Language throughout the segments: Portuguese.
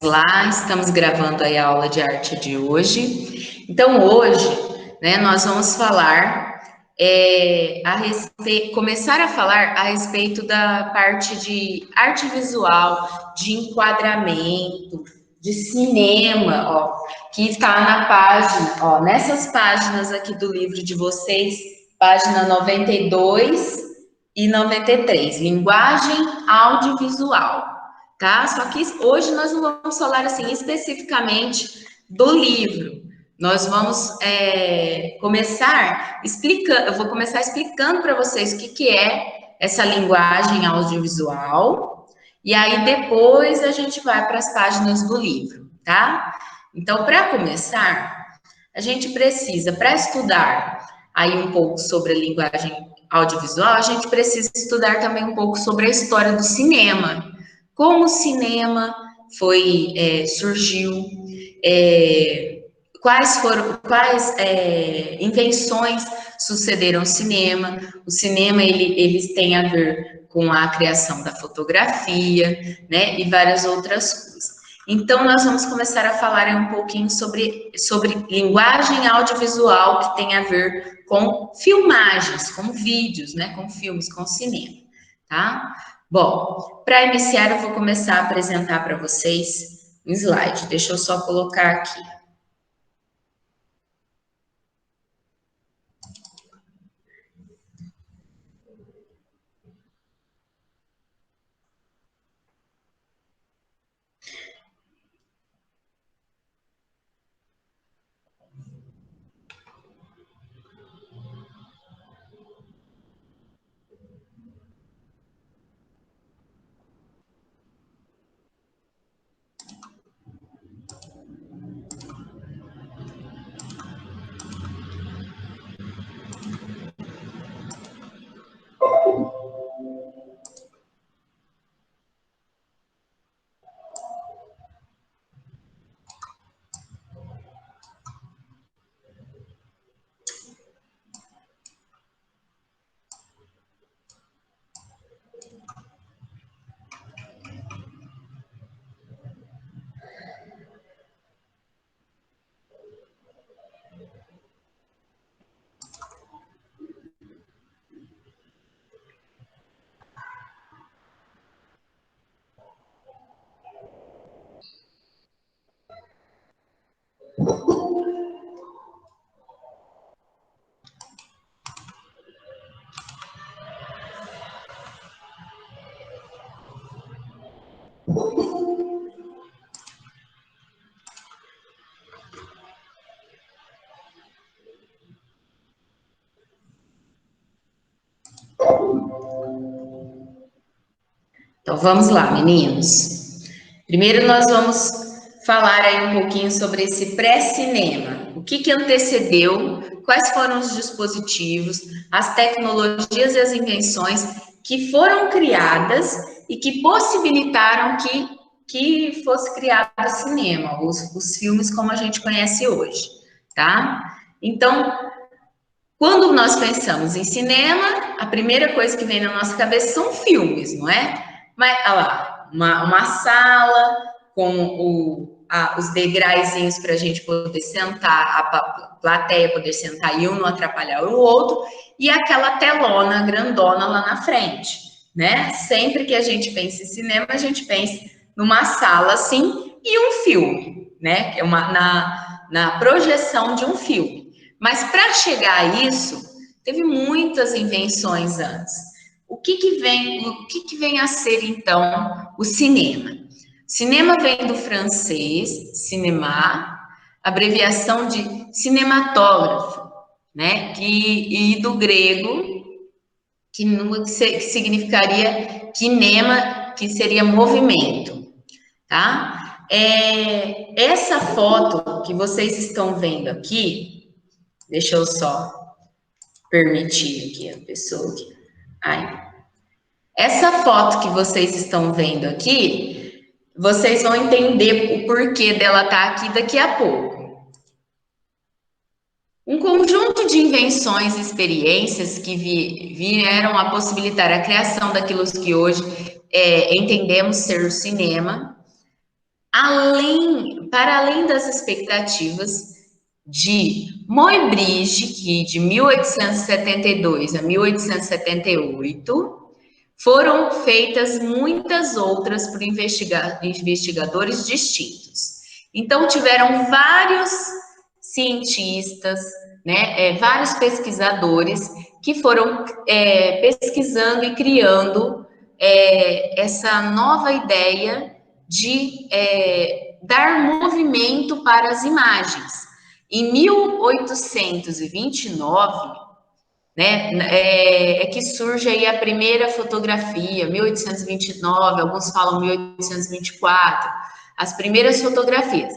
Lá, estamos gravando aí a aula de arte de hoje. Então, hoje, né, nós vamos falar começar a falar a respeito da parte de arte visual, de enquadramento, de cinema, ó, que está na página, ó, nessas páginas aqui do livro de vocês, página 92 e 93, linguagem audiovisual. Tá? Só que hoje nós não vamos falar assim especificamente do livro. Nós vamos começar explicando, eu vou começar explicando para vocês o que é essa linguagem audiovisual, e aí depois a gente vai para as páginas do livro, tá? Então, para começar, a gente precisa, para estudar aí um pouco sobre a linguagem audiovisual, a gente precisa estudar também um pouco sobre a história do cinema, como o cinema surgiu, quais invenções sucederam ao cinema. O cinema eles têm a ver com a criação da fotografia, né, e várias outras coisas. Então, nós vamos começar a falar um pouquinho sobre linguagem audiovisual, que tem a ver com filmagens, com vídeos, né, com filmes, com cinema, tá? Bom, para iniciar, eu vou começar a apresentar para vocês um slide. Deixa eu só colocar aqui. Então, vamos lá, meninos. Primeiro, nós vamos falar aí um pouquinho sobre esse pré-cinema. O que antecedeu, quais foram os dispositivos, as tecnologias e as invenções que foram criadas e que possibilitaram que fosse criado o cinema, os filmes como a gente conhece hoje, tá? Então, quando nós pensamos em cinema, a primeira coisa que vem na nossa cabeça são filmes, não é? Mas, olha lá, uma sala com os degraizinhos para a gente poder sentar, a plateia poder sentar e um não atrapalhar o outro, e aquela telona grandona lá na frente, né? Sempre que a gente pensa em cinema, a gente pensa numa sala assim e um filme, né? Que é na projeção de um filme. Mas para chegar a isso, teve muitas invenções antes. O que vem a ser, então, o cinema? Cinema vem do francês, cinéma, abreviação de cinematógrafo, né? E do grego, que significaria kinema, que seria movimento, tá? Essa foto que vocês estão vendo aqui, deixa eu só permitir aqui a pessoa aqui. Essa foto que vocês estão vendo aqui, vocês vão entender o porquê dela estar aqui daqui a pouco. Um conjunto de invenções e experiências que vieram a possibilitar a criação daquilo que hoje entendemos ser o cinema, para além das expectativas de Muybridge, que de 1872 a 1878, foram feitas muitas outras por investigadores distintos. Então, tiveram vários cientistas, né, vários pesquisadores que foram pesquisando e criando essa nova ideia de dar movimento para as imagens. Em 1829, né, que surge aí a primeira fotografia, 1829, alguns falam 1824, as primeiras fotografias.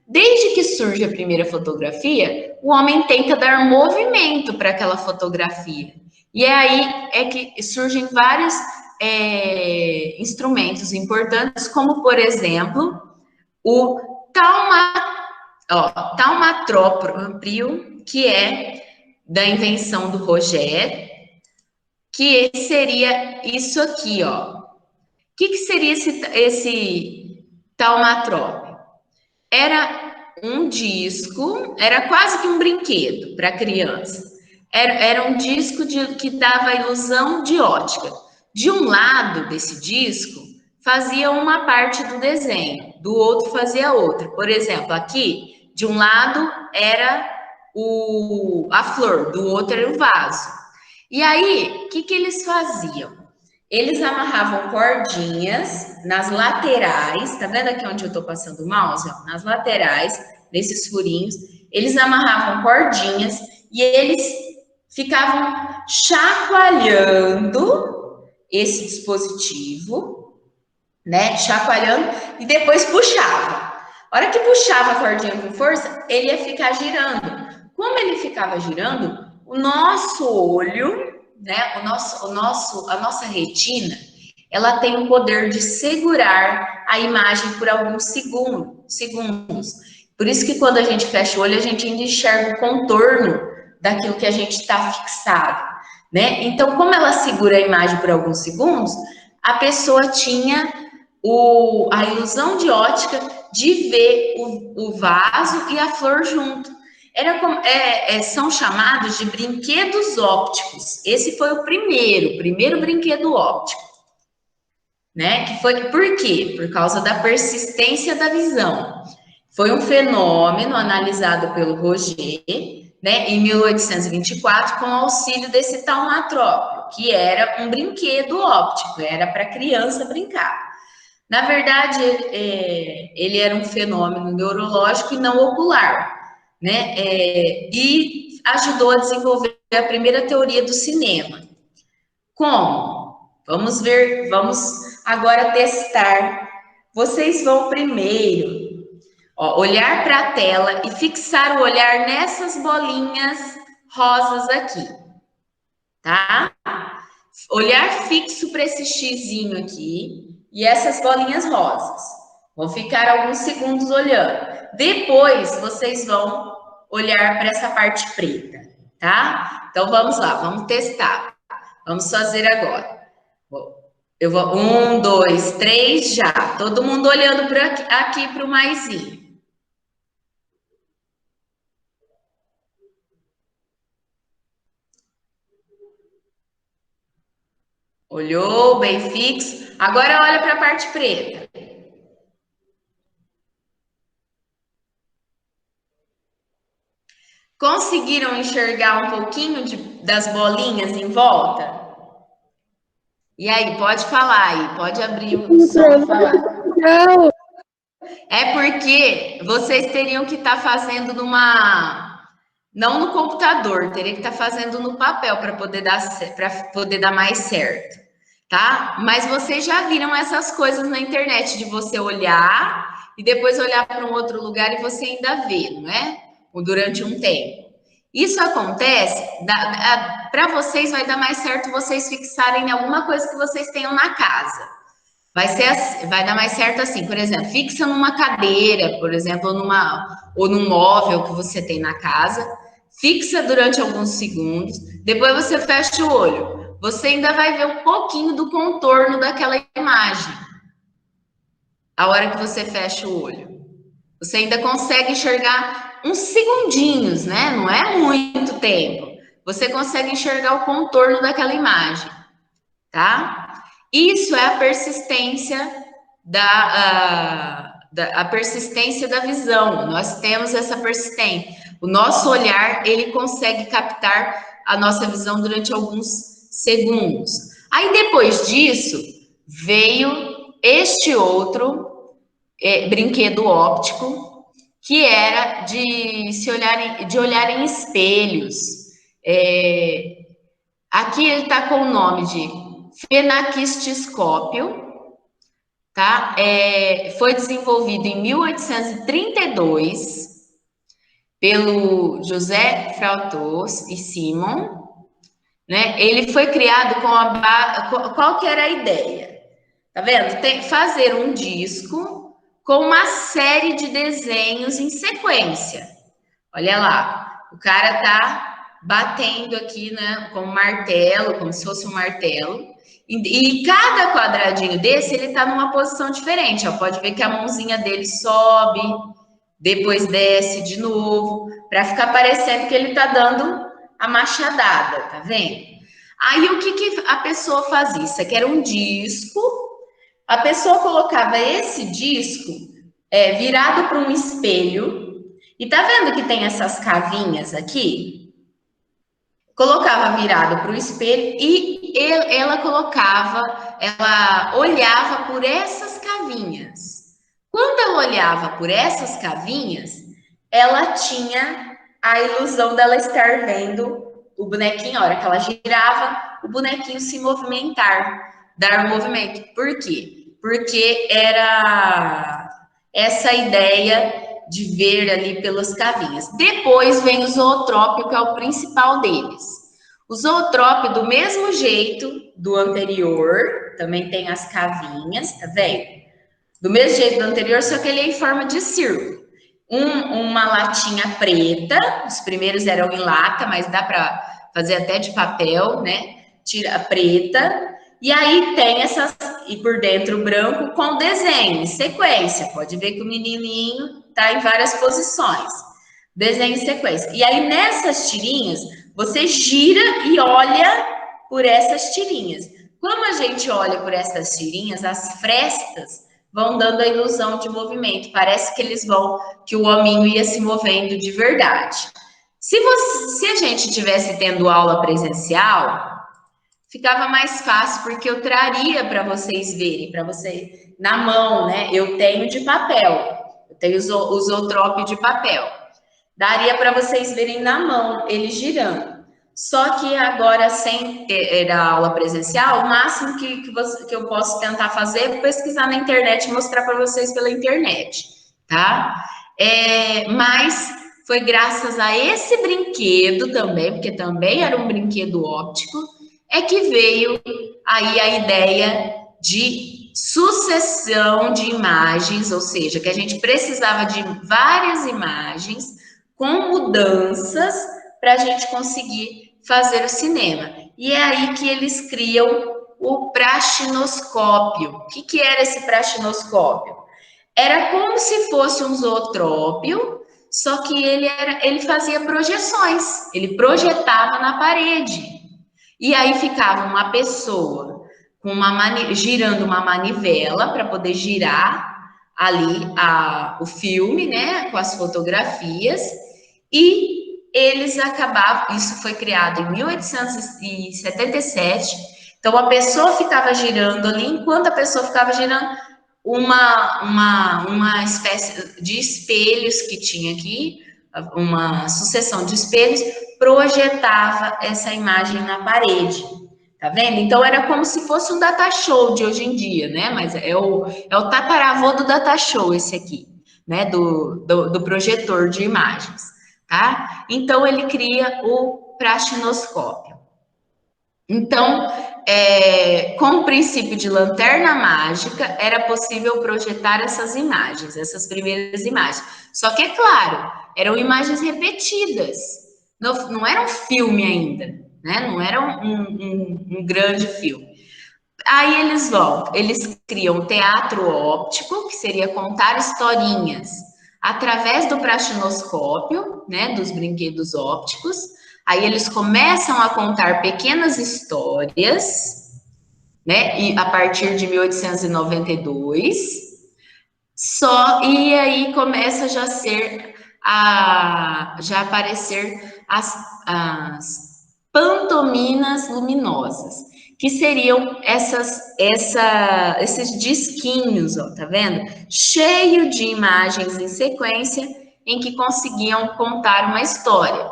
Desde que surge a primeira fotografia, o homem tenta dar movimento para aquela fotografia. E aí é que surgem vários instrumentos importantes, como, por exemplo, o taumatóprio, que é da invenção do Roger, que seria isso aqui, ó. O que seria esse taumatóprio? Era um disco, era quase que um brinquedo para criança. Era um disco que dava a ilusão de ótica. De um lado desse disco, fazia uma parte do desenho, do outro fazia outra. Por exemplo, aqui, de um lado era a flor, do outro era o vaso. E aí, o que eles faziam? Eles amarravam cordinhas nas laterais, tá vendo aqui onde eu tô passando o mouse? Ó, nas laterais, nesses furinhos, eles amarravam cordinhas e eles ficavam chacoalhando esse dispositivo, né? Chacoalhando e depois puxava. A hora que puxava a cordinha com força, ele ia ficar girando. Como ele ficava girando, o nosso olho, né? A nossa retina, ela tem o poder de segurar a imagem por alguns segundos. Por isso que quando a gente fecha o olho, a gente ainda enxerga o contorno daquilo que a gente está fixado, né? Então, como ela segura a imagem por alguns segundos, a pessoa tinha a ilusão de ótica de ver o vaso e a flor junto. São chamados de brinquedos ópticos. Esse foi o primeiro brinquedo óptico, né? Que foi por quê? Por causa da persistência da visão. Foi um fenômeno analisado pelo Roger, né, em 1824, com auxílio desse taumatóprio, que era um brinquedo óptico, era para criança brincar. Na verdade, ele era um fenômeno neurológico e não ocular, né? E ajudou a desenvolver a primeira teoria do cinema. Como? Vamos ver, vamos agora testar. Vocês vão primeiro, ó, olhar para a tela e fixar o olhar nessas bolinhas rosas aqui, tá? Olhar fixo para esse xizinho aqui e essas bolinhas rosas. Vão ficar alguns segundos olhando. Depois, vocês vão olhar para essa parte preta, tá? Então, vamos lá, vamos testar. Vamos fazer agora. Eu vou, 1, 2, 3, já. Todo mundo olhando aqui para o maisinho. Olhou, bem fixo. Agora olha para a parte preta. Conseguiram enxergar um pouquinho das bolinhas em volta? E aí, pode falar aí, pode abrir o som e falar. Não. É porque vocês teriam que estar fazendo não no computador, teria que estar fazendo no papel para poder dar mais certo, tá? Mas vocês já viram essas coisas na internet de você olhar e depois olhar para um outro lugar e você ainda vê, não é? Durante um tempo. Isso acontece, para vocês vai dar mais certo vocês fixarem em alguma coisa que vocês tenham na casa. Vai dar mais certo assim, por exemplo, fixa numa cadeira, por exemplo, ou num móvel que você tem na casa, fixa durante alguns segundos, depois você fecha o olho. Você ainda vai ver um pouquinho do contorno daquela imagem. a hora que você fecha o olho. Você ainda consegue enxergar uns segundinhos, né? Não é muito tempo. Você consegue enxergar o contorno daquela imagem, tá? Isso é a persistência a persistência da visão. Nós temos essa persistência. O nosso olhar, ele consegue captar a nossa visão durante alguns segundos. Aí depois disso, veio este outro brinquedo óptico, que era de olhar em espelhos. Aqui ele está com o nome de fenaquistiscópio, tá? Foi desenvolvido em 1832 pelo José Frautos e Simon, né? Ele foi criado com qual que era a ideia? Tá vendo? Fazer um disco com uma série de desenhos em sequência. Olha lá, o cara tá batendo aqui, né, com um martelo, como se fosse um martelo. E cada quadradinho desse, ele tá numa posição diferente. Ó. Pode ver que a mãozinha dele sobe, depois desce de novo, para ficar parecendo que ele tá dando a machadada, tá vendo? Aí o que a pessoa fazia? Isso aqui era um disco. A pessoa colocava esse disco virado para um espelho. E tá vendo que tem essas cavinhas aqui? Colocava virado para o espelho e ela olhava por essas cavinhas. Quando ela olhava por essas cavinhas, ela tinha a ilusão dela estar vendo o bonequinho, a hora que ela girava, o bonequinho se movimentar, dar movimento. Por quê? Porque era essa ideia de ver ali pelas cavinhas. Depois vem o zootrópio, que é o principal deles. O zootrópio, do mesmo jeito do anterior, também tem as cavinhas, tá vendo? Do mesmo jeito do anterior, só que ele é em forma de círculo. Uma latinha preta, os primeiros eram em lata, mas dá para fazer até de papel, né? Tira a preta, e aí tem essas, e por dentro branco com desenho, em sequência. Pode ver que o menininho tá em várias posições. Desenho em sequência. E aí nessas tirinhas, você gira e olha por essas tirinhas. Como a gente olha por essas tirinhas, as frestas vão dando a ilusão de movimento. Parece que o hominho ia se movendo de verdade. Se a gente tivesse tendo aula presencial, ficava mais fácil, porque eu traria para vocês verem, para você na mão, né? Eu tenho de papel, eu tenho o zootrópio de papel. Daria para vocês verem na mão, ele girando. Só que agora, sem ter a aula presencial, o máximo que eu posso tentar fazer é pesquisar na internet e mostrar para vocês pela internet, tá? Mas foi graças a esse brinquedo também, porque também era um brinquedo óptico, é que veio aí a ideia de sucessão de imagens, ou seja, que a gente precisava de várias imagens com mudanças para a gente conseguir fazer o cinema. E é aí que eles criam o praxinoscópio. O que era esse praxinoscópio? Era como se fosse um zootrópio, só que ele fazia projeções, ele projetava na parede. E aí ficava uma pessoa com girando uma manivela para poder girar ali o filme, né, com as fotografias, e eles acabavam, isso foi criado em 1877, então a pessoa ficava girando ali, enquanto a pessoa ficava girando, uma espécie de espelhos que tinha aqui, uma sucessão de espelhos, projetava essa imagem na parede, tá vendo? Então era como se fosse um data show de hoje em dia, né? Mas é o tataravô do data show esse aqui, né? Do projetor de imagens, tá? Então ele cria o praxinoscópio. Então, com o princípio de lanterna mágica, era possível projetar essas imagens, essas primeiras imagens. Só que, é claro, eram imagens repetidas, não era um filme ainda, né? Não era um grande filme. Aí eles criam teatro óptico, que seria contar historinhas através do praxinoscópio, né, dos brinquedos ópticos. Aí eles começam a contar pequenas histórias, né, e a partir de 1892, e aí começa já a ser já aparecer as pantominas luminosas, que seriam esses disquinhos, ó, tá vendo? Cheio de imagens em sequência em que conseguiam contar uma história.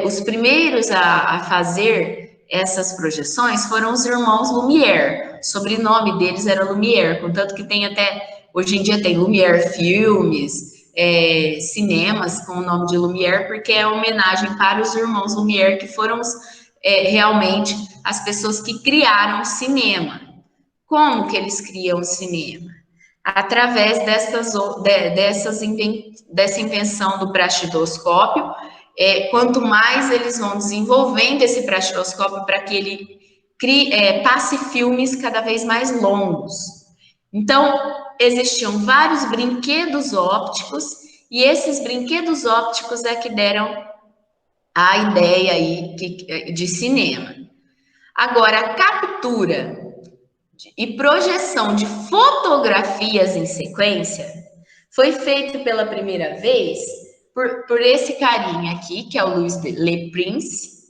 Os primeiros a fazer essas projeções foram os irmãos Lumière. O sobrenome deles era Lumière, contanto que tem até, hoje em dia tem Lumière Filmes, cinemas com o nome de Lumière, porque é homenagem para os irmãos Lumière, que foram realmente as pessoas que criaram o cinema. Como que eles criam o cinema? Através dessa invenção do praxidoscópio. Quanto mais eles vão desenvolvendo esse praxidoscópio para que ele passe filmes cada vez mais longos. Então, existiam vários brinquedos ópticos, e esses brinquedos ópticos é que deram a ideia aí de cinema. Agora, a captura e projeção de fotografias em sequência foi feito pela primeira vez por esse carinha aqui, que é o Louis Le Prince.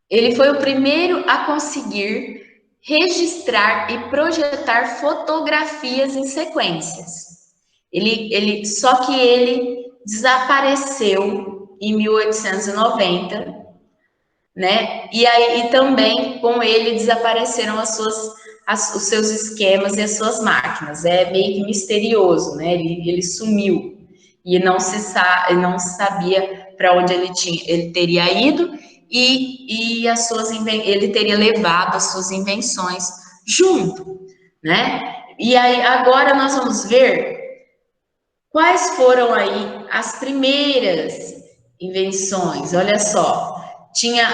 Ele foi o primeiro a conseguir registrar e projetar fotografias em sequências. Só que ele desapareceu em 1890, né? E também com ele desapareceram os seus esquemas e as suas máquinas. É meio que misterioso, né? Ele sumiu e não se sabia para onde ele teria ido, e ele teria levado as suas invenções junto, né? E aí agora nós vamos ver quais foram aí as primeiras invenções. Olha só, tinha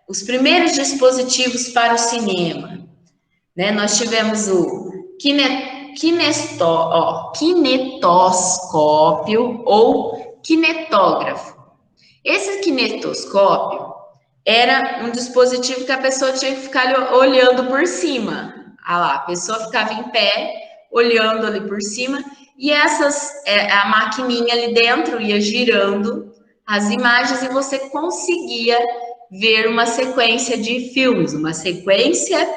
os primeiros dispositivos para o cinema, né? Nós tivemos o kinetoscópio ou kinetógrafo. Esse kinetoscópio era um dispositivo que a pessoa tinha que ficar olhando por cima. Ah lá, a pessoa ficava em pé, olhando ali por cima, e a maquininha ali dentro ia girando as imagens e você conseguia ver uma sequência de filmes, uma sequência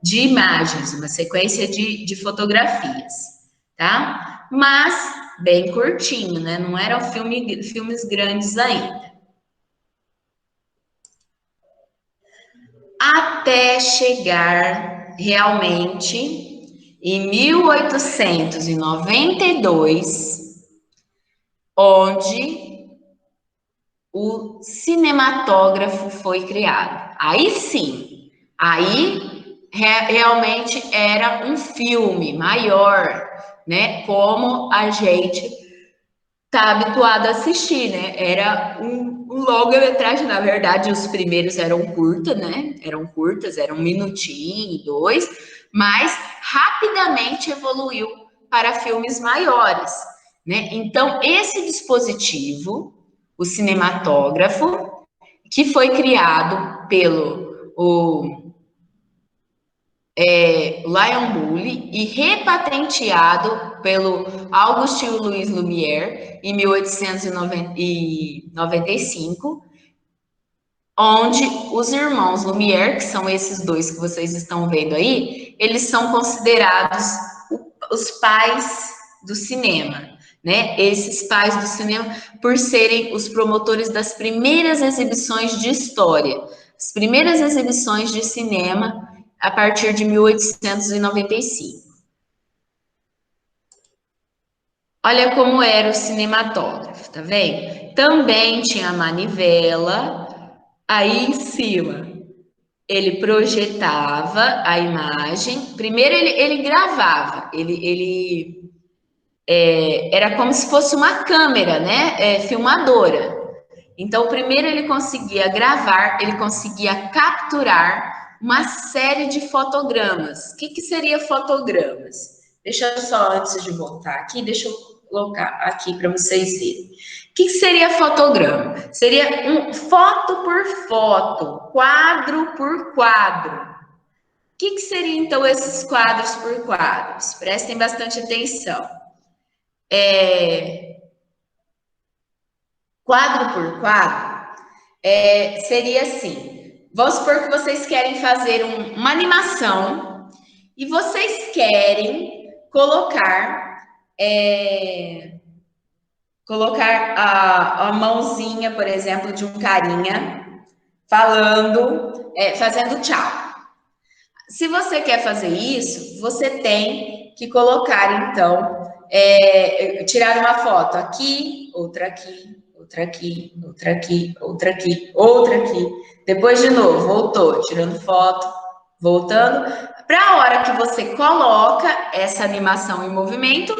de imagens, uma sequência de fotografias, tá? Mas bem curtinho, né? Não eram filmes grandes ainda. Até chegar realmente em 1892, onde o cinematógrafo foi criado. Aí sim, aí realmente era um filme maior, né? Como a gente tá habituado a assistir, né? Era um longa-metragem, na verdade, os primeiros eram curtas, né? Eram curtas, eram um minutinho, dois, mas rapidamente evoluiu para filmes maiores, né? Então, esse dispositivo, o cinematógrafo, que foi criado pelo Lion Bully e repatenteado pelo Augustin Louis Lumière em 1895, onde os irmãos Lumière, que são esses dois que vocês estão vendo aí, eles são considerados os pais do cinema, né? Esses pais do cinema, por serem os promotores das primeiras exibições de história, as primeiras exibições de cinema a partir de 1895. Olha como era o cinematógrafo, tá vendo? Também tinha a manivela, aí em cima ele projetava a imagem. Primeiro ele gravava, era como se fosse uma câmera, né? Filmadora. Então, primeiro ele conseguia gravar, ele conseguia capturar uma série de fotogramas. O que seria fotogramas? Deixa eu só, antes de voltar aqui, deixa eu colocar aqui para vocês verem. O que seria fotograma? Seria um foto por foto, quadro por quadro. O que seriam, então, esses quadros por quadros? Prestem bastante atenção. Quadro por quadro, seria assim. Vamos supor que vocês querem fazer uma animação e vocês querem colocar a mãozinha, por exemplo, de um carinha falando, fazendo tchau. Se você quer fazer isso, você tem que colocar, então, tirar uma foto aqui, outra aqui, outra aqui, outra aqui, outra aqui, outra aqui. Depois de novo, voltou, tirando foto, voltando. Para a hora que você coloca essa animação em movimento,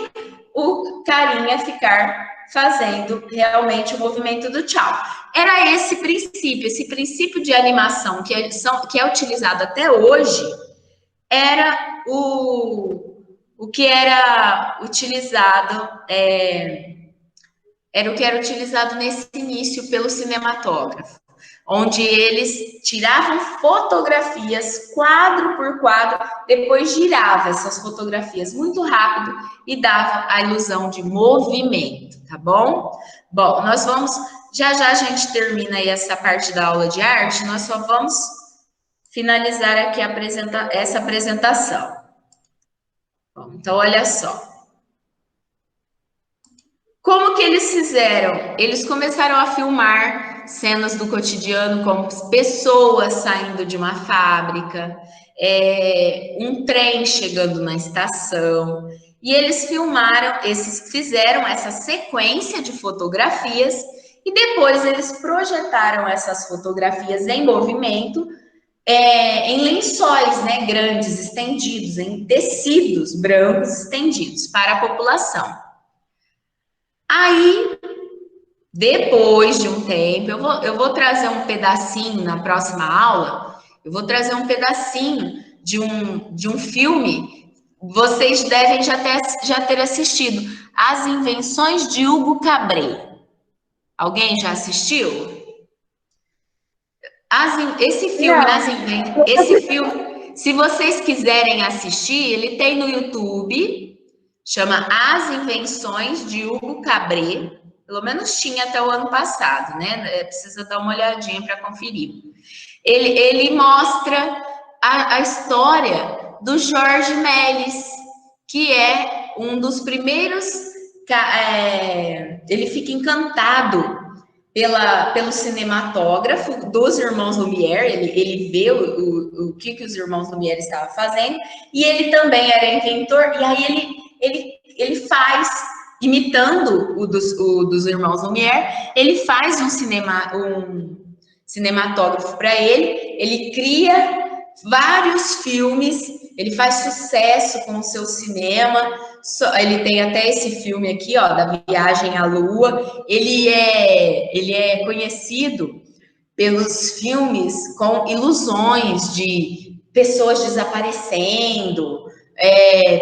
o carinha ficar fazendo realmente o movimento do tchau. Era esse princípio de animação que é utilizado até hoje, era o que era utilizado, era o que era utilizado nesse início pelo cinematógrafo, onde eles tiravam fotografias quadro por quadro, depois girava essas fotografias muito rápido e dava a ilusão de movimento, tá bom? Bom, nós vamos, já a gente termina aí essa parte da aula de arte, nós só vamos finalizar aqui essa apresentação. Bom, então, olha só. Como que eles fizeram? Eles começaram a filmar cenas do cotidiano, como pessoas saindo de uma fábrica, um trem chegando na estação, e eles fizeram essa sequência de fotografias, e depois eles projetaram essas fotografias em movimento, em lençóis, né, grandes, estendidos, em tecidos brancos estendidos para a população. Aí, depois de um tempo, eu vou trazer um pedacinho na próxima aula, eu vou trazer um pedacinho de um filme, vocês devem já ter assistido, As Invenções de Hugo Cabret. Alguém já assistiu? Esse filme, se vocês quiserem assistir, ele tem no YouTube, chama As Invenções de Hugo Cabret. Pelo menos tinha até o ano passado, né? Precisa dar uma olhadinha para conferir. Ele mostra a história do Jorge Méliès, que é um dos primeiros. Ele fica encantado pelo cinematógrafo dos irmãos Lumière, ele vê o que os irmãos Lumière estavam fazendo, e ele também era inventor, e aí ele faz, imitando o dos irmãos Lumière, ele faz um cinematógrafo para ele cria vários filmes, ele faz sucesso com o seu cinema, ele tem até esse filme aqui, ó, da Viagem à Lua, ele é conhecido pelos filmes com ilusões de pessoas desaparecendo,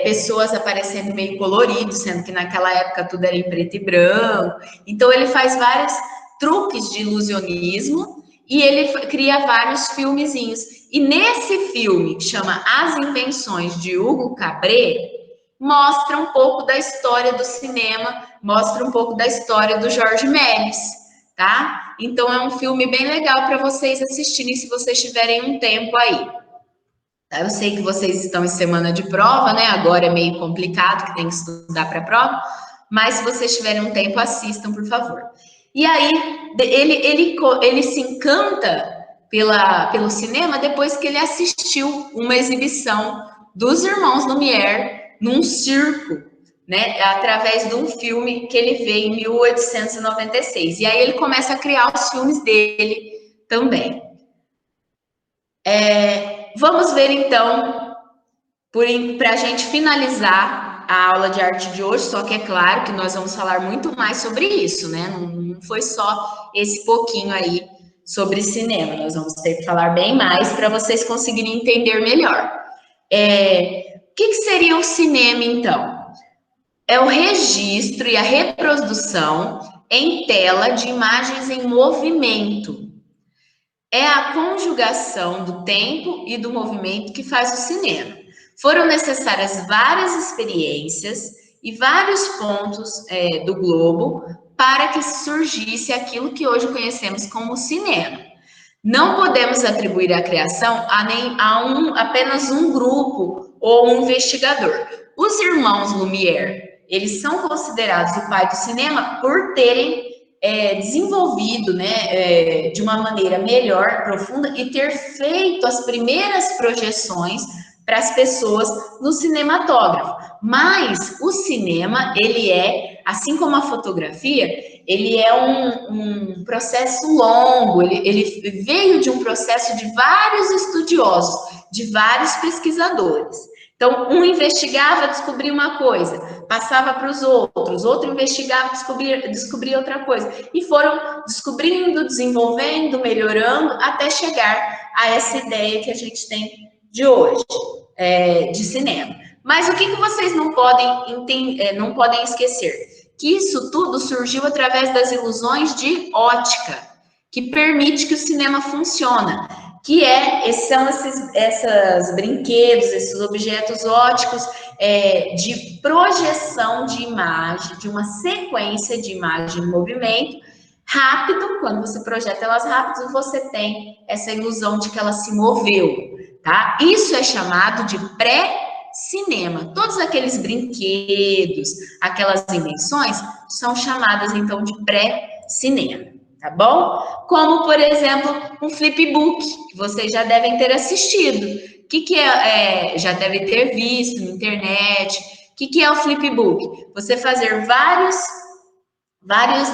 pessoas aparecendo meio colorido, sendo que naquela época tudo era em preto e branco, então ele faz vários truques de ilusionismo, e ele cria vários filmezinhos. E nesse filme, que chama As Invenções de Hugo Cabret, mostra um pouco da história do cinema, mostra um pouco da história do Jorge Méliès, tá? Então é um filme bem legal para vocês assistirem, se vocês tiverem um tempo aí. Eu sei que vocês estão em semana de prova, né? Agora é meio complicado, que tem que estudar para a prova, mas se vocês tiverem um tempo, assistam, por favor. E aí, ele se encanta pelo cinema depois que ele assistiu uma exibição dos irmãos Lumière num circo, né, através de um filme que ele vê em 1896. E aí ele começa a criar os filmes dele também. Vamos ver, então, para a gente finalizar a aula de arte de hoje, só que é claro que nós vamos falar muito mais sobre isso, né? Não foi só esse pouquinho aí sobre cinema. Nós vamos ter que falar bem mais para vocês conseguirem entender melhor. O que seria o cinema, então? É o registro e a reprodução em tela de imagens em movimento. É a conjugação do tempo e do movimento que faz o cinema. Foram necessárias várias experiências e vários pontos do globo para que surgisse aquilo que hoje conhecemos como cinema. Não podemos atribuir a criação a apenas um grupo ou um investigador. Os irmãos Lumière, eles são considerados o pai do cinema por terem desenvolvido, né, de uma maneira melhor, profunda, e ter feito as primeiras projeções para as pessoas no cinematógrafo. Mas o cinema, ele é, assim como a fotografia, ele é um processo longo, ele veio de um processo de vários estudiosos, de vários pesquisadores. Então, um investigava, descobria uma coisa, passava para os outros, outro investigava, descobria outra coisa. E foram descobrindo, desenvolvendo, melhorando, até chegar a essa ideia que a gente tem de hoje, de cinema. Mas o que vocês não podem esquecer? Que isso tudo surgiu através das ilusões de ótica, que permite que o cinema funcione. São esses brinquedos, esses objetos óticos de projeção de imagem, de uma sequência de imagem em movimento rápido. Quando você projeta elas rápido, você tem essa ilusão de que ela se moveu, tá? Isso é chamado de pré-cinema. Todos aqueles brinquedos, aquelas invenções, são chamadas então de pré-cinema. Tá bom? Como, por exemplo, um flipbook, que vocês já devem ter assistido. O que já devem ter visto na internet. O que é o flipbook? Você fazer vários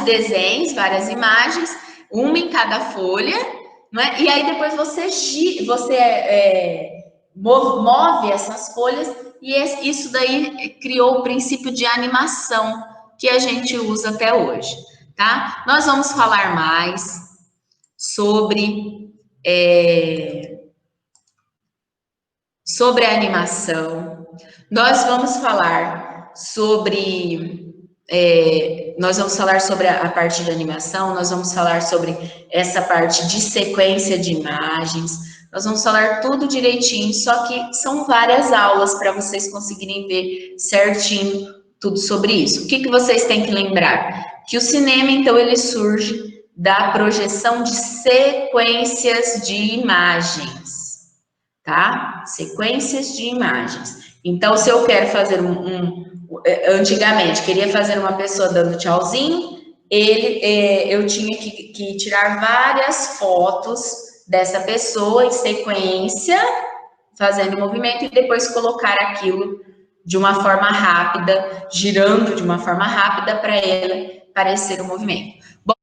desenhos, várias imagens, uma em cada folha, não é? E aí depois você move essas folhas, e isso daí criou o princípio de animação que a gente usa até hoje. Tá? Nós vamos falar mais sobre a animação. Nós vamos falar sobre a parte de animação. Nós vamos falar sobre essa parte de sequência de imagens. Nós vamos falar tudo direitinho, só que são várias aulas para vocês conseguirem ver certinho tudo sobre isso. O que vocês têm que lembrar? Que o cinema, então, ele surge da projeção de sequências de imagens, tá? Sequências de imagens. Então, se eu quero fazer antigamente, queria fazer uma pessoa dando tchauzinho, eu tinha que tirar várias fotos dessa pessoa em sequência, fazendo movimento, e depois colocar aquilo de uma forma rápida, girando de uma forma rápida para ela parecer um movimento. Bom,